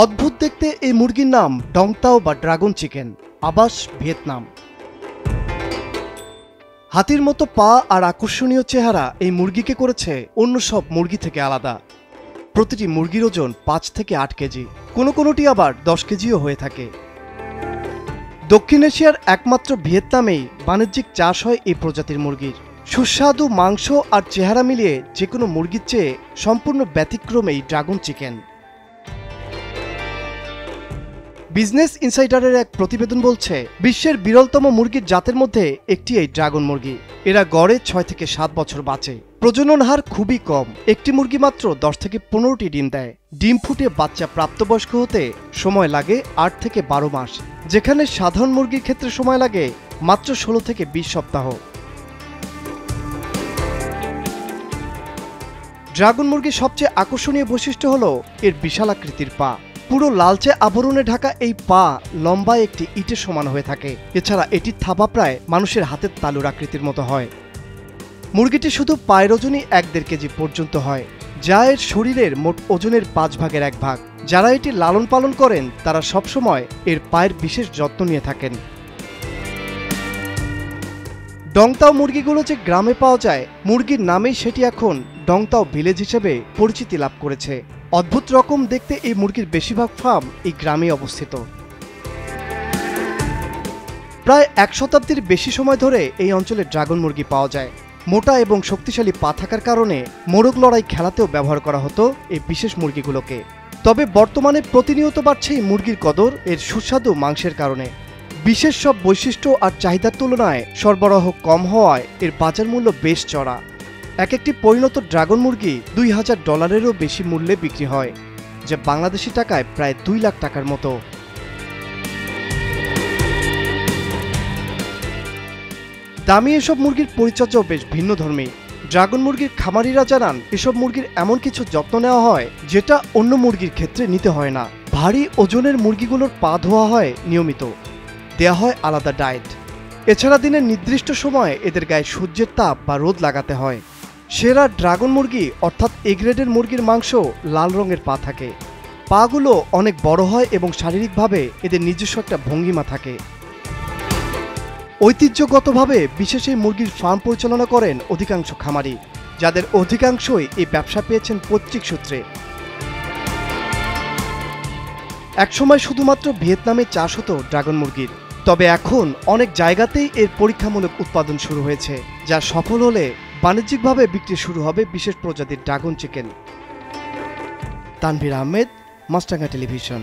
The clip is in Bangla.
অদ্ভুত দেখতে এই মুরগির নাম ডংতাও বা ড্রাগন চিকেন, আবাস ভিয়েতনাম। হাতির মতো পা আর আকর্ষণীয় চেহারা এই মুরগিকে করেছে অন্য সব মুরগি থেকে আলাদা। প্রতিটি মুরগির ওজন 5 থেকে 8 কেজি, কোনোটি আবার 10 কেজিও হয়ে থাকে। দক্ষিণ এশিয়ার একমাত্র ভিয়েতনামেই বাণিজ্যিক চাষ হয় এই প্রজাতির মুরগির। সুস্বাদু মাংস আর চেহারা মিলিয়ে যে কোনো মুরগির চেয়ে সম্পূর্ণ ব্যতিক্রম এই ড্রাগন চিকেন। বিজনেস ইনসাইডারের এক প্রতিবেদন বলছে, বিশ্বের বিরলতম মুরগির জাতের মধ্যে একটি এই ড্রাগন মুরগি। এরা গড়ে 6 থেকে 7 বছর বাঁচে। প্রজনন হার খুবই কম, একটি মুরগি মাত্র 10 থেকে 15টি ডিম দেয়। ডিম ফুটে বাচ্চা প্রাপ্তবয়স্ক হতে সময় লাগে 8 থেকে 12 মাস, যেখানে সাধারণ মুরগির ক্ষেত্রে সময় লাগে মাত্র 16 থেকে 20 সপ্তাহ। ড্রাগন মুরগির সবচেয়ে আকর্ষণীয় বৈশিষ্ট্য হলো এর বিশাল আকৃতির পা। পুরো লালচে আবরণে ঢাকা এই পা লম্বায় একটি ইটের সমান হয়ে থাকে। এছাড়া এটির থাবা প্রায় মানুষের হাতের তালুর আকৃতির মতো হয়। মুরগিটি শুধু পায়ের ওজনই 1-1.5 কেজি পর্যন্ত হয়, যা এর শরীরের মোট ওজনের 5 ভাগের 1 ভাগ। যারা এটি লালন পালন করেন তারা সবসময় এর পায়ের বিশেষ যত্ন নিয়ে থাকেন। ডংতাও মুরগিগুলো যে গ্রামে পাওয়া যায়, মুরগির নামেই সেটি এখন ডংতাও ভিলেজ হিসেবে পরিচিতি লাভ করেছে। অদ্ভুত রকম দেখতে এই মুরগির বেশিরভাগ ফার্ম এই গ্রামে অবস্থিত। প্রায় 1 শতাব্দীর বেশি সময় ধরে এই অঞ্চলে ড্রাগন মুরগি পাওয়া যায়। মোটা এবং শক্তিশালী পা থাকার কারণে মোরগ লড়াই খেলাতেও ব্যবহার করা হতো এই বিশেষ মুরগিগুলোকে। তবে বর্তমানে প্রতিনিয়ত বাড়ছে এই মুরগির কদর এর সুস্বাদু মাংসের কারণে। বিশেষ সব বৈশিষ্ট্য আর চাহিদার তুলনায় সরবরাহ কম হওয়ায় এর বাজার মূল্য বেশ চড়া। একটি পরিণত ড্রাগন মুরগি $2000-এরও বেশি মূল্যে বিক্রি হয়, যা বাংলাদেশি টাকায় প্রায় 2 লাখ টাকার মতো। দামি এসব মুরগির পরিচর্যাও বেশ ভিন্ন ধর্মী। ড্রাগন মুরগির খামারিরা জানান, এসব মুরগির এমন কিছু যত্ন নেওয়া হয় যেটা অন্য মুরগির ক্ষেত্রে নিতে হয় না। ভারী ওজনের মুরগিগুলোর পা ধোয়া হয় নিয়মিত, দেয়া হয় আলাদা ডায়েট। এছাড়া দিনের নির্দিষ্ট সময়ে এদের গায়ে সূর্যের তাপ বা রোদ লাগাতে হয়। সেরা ড্রাগন মুরগি অর্থাৎ এ গ্রেডের মুরগির মাংস লাল রঙের পা থাকে। পাগুলো অনেক বড় হয় এবং শারীরিকভাবে এদের নিজস্ব একটা ভঙ্গিমা থাকে। ঐতিহ্যগতভাবে বিশেষ এই মুরগির ফার্ম পরিচালনা করেন অধিকাংশ খামারি, যাদের অধিকাংশই এই ব্যবসা পেয়েছেন পৈতৃক সূত্রে। একসময় শুধুমাত্র ভিয়েতনামে চাষ হতো ড্রাগন মুরগির, তবে এখন অনেক জায়গাতেই এর পরীক্ষামূলক উৎপাদন শুরু হয়েছে, যা সফল হলে বাণিজ্যিকভাবে বিক্রি শুরু হবে বিশেষ প্রজাতির ড্রাগন চিকেন। তানভীর আহমেদ, মাছরাঙা টেলিভিশন।